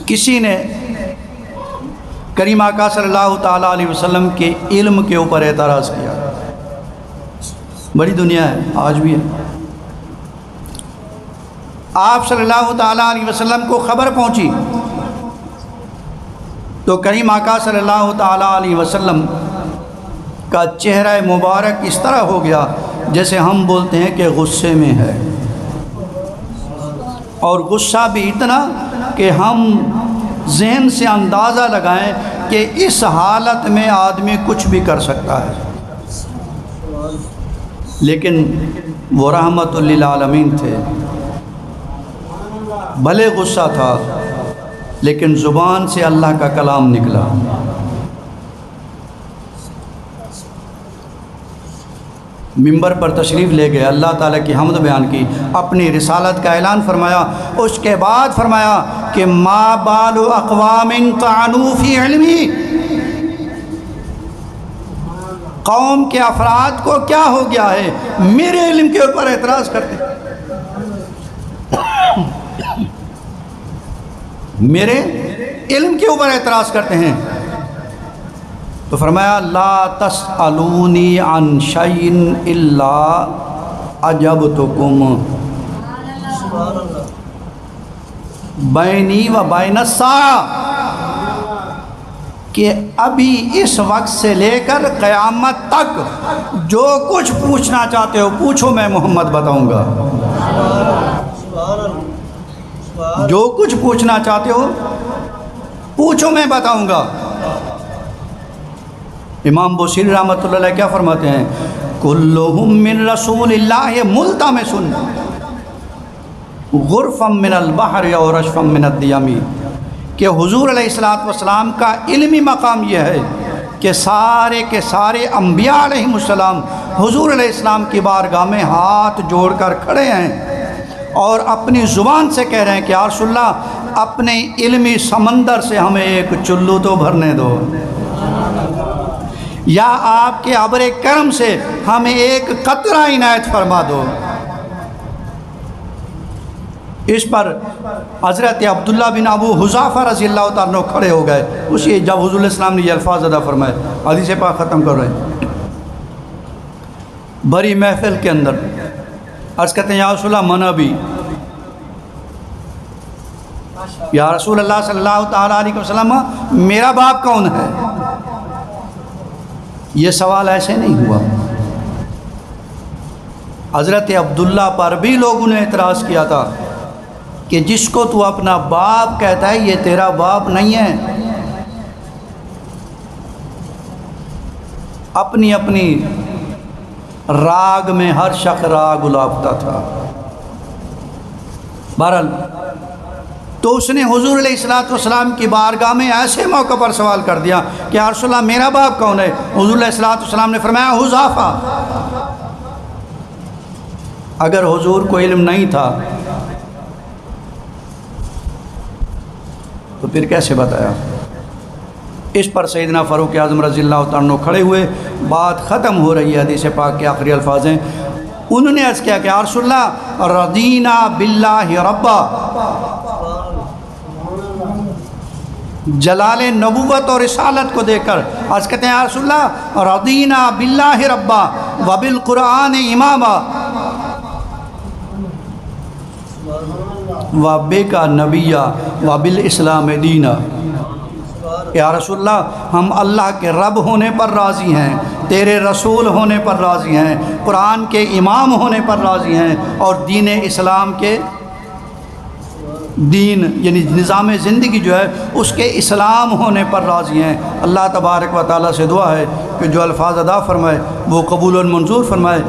کسی نے کریم آقا صلی اللہ تعالیٰ علیہ وسلم کے علم کے اوپر اعتراض کیا. بڑی دنیا ہے، آج بھی ہے. آپ صلی اللہ تعالیٰ علیہ وسلم کو خبر پہنچی تو کریم آقا صلی اللہ تعالیٰ علیہ وسلم کا چہرہ مبارک اس طرح ہو گیا جیسے ہم بولتے ہیں کہ غصے میں ہے، اور غصہ بھی اتنا کہ ہم ذہن سے اندازہ لگائیں کہ اس حالت میں آدمی کچھ بھی کر سکتا ہے. لیکن وہ رحمت للعالمین تھے، بھلے غصہ تھا لیکن زبان سے اللہ کا کلام نکلا. ممبر پر تشریف لے گئے، اللہ تعالیٰ کی حمد بیان کی، اپنی رسالت کا اعلان فرمایا. اس کے بعد فرمایا کہ ما بال اقوام طعنوا فی علمی، قوم کے افراد کو کیا ہو گیا ہے میرے علم کے اوپر اعتراض کرتے ہیں، میرے علم کے اوپر اعتراض کرتے ہیں. تو فرمایا لا تسألونی عن شیء الا اجبتکم بینی و بین الساعہ، کہ ابھی اس وقت سے لے کر قیامت تک جو کچھ پوچھنا چاہتے ہو پوچھو، میں محمد بتاؤں گا. جو کچھ پوچھنا چاہتے ہو پوچھو، میں بتاؤں گا. امام بوصیری رحمۃ اللہ علیہ کیا فرماتے ہیں؟ کلہم من رسول اللہ ملتمس غرفا من البحر اور رشفا من الدیم، کہ حضور علیہ السلام کا علمی مقام یہ ہے کہ سارے کے سارے انبیاء علیہم السلام حضور علیہ السلام کی بارگاہ میں ہاتھ جوڑ کر کھڑے ہیں اور اپنی زبان سے کہہ رہے ہیں کہ یا رسول اللہ اپنے علمی سمندر سے ہمیں ایک چلو تو بھرنے دو، یا آپ کے ابر کرم سے ہمیں ایک قطرہ عنایت فرما دو. اس پر حضرت عبداللہ بن ابو حذافہ رضی اللہ تعالیٰ عنہ کھڑے ہو گئے اسی جب حضور علیہ السلام نے یہ الفاظ ادا فرمائے. حدیث پاک ختم کر رہے ہیں. بڑی محفل کے اندر عرض کرتے ہیں یا رسول اللہ منع بھی، یا رسول اللہ صلی اللہ تعالیٰ علیہ وسلم میرا باپ کون ہے؟ یہ سوال ایسے نہیں ہوا. حضرت عبداللہ پر بھی لوگوں نے اعتراض کیا تھا کہ جس کو تو اپنا باپ کہتا ہے یہ تیرا باپ نہیں ہے. اپنی اپنی راگ میں ہر شخص راگ الاپتا تھا. بہرحال تو اس نے حضور علیہ السلام کی بارگاہ میں ایسے موقع پر سوال کر دیا کہ یا رسول اللہ میرا باپ کون ہے؟ حضور علیہ السلام نے فرمایا حذافہ. اگر حضور کو علم نہیں تھا تو پھر کیسے بتایا؟ اس پر سیدنا فاروق اعظم رضی اللہ تعالیٰ عنہ کھڑے ہوئے، بات ختم ہو رہی ہے، حدیث پاک کے آخری الفاظ ہیں. انہوں نے عرض کیا کہ یا رسول اللہ رضینا باللہ ربا، جلال نبوت اور رسالت کو دیکھ کر عرض کرتے ہیں یا رسول اللہ رضینا باللہ ربا وبالقرآن اماما وبک نبیا وبالاسلام دینا. یا رسول اللہ ہم اللہ کے رب ہونے پر راضی ہیں، تیرے رسول ہونے پر راضی ہیں، قرآن کے امام ہونے پر راضی ہیں، اور دین اسلام کے دین یعنی نظام زندگی جو ہے اس کے اسلام ہونے پر راضی ہیں. اللہ تبارک و تعالیٰ سے دعا ہے کہ جو الفاظ ادا فرمائے وہ قبول و منظور فرمائے.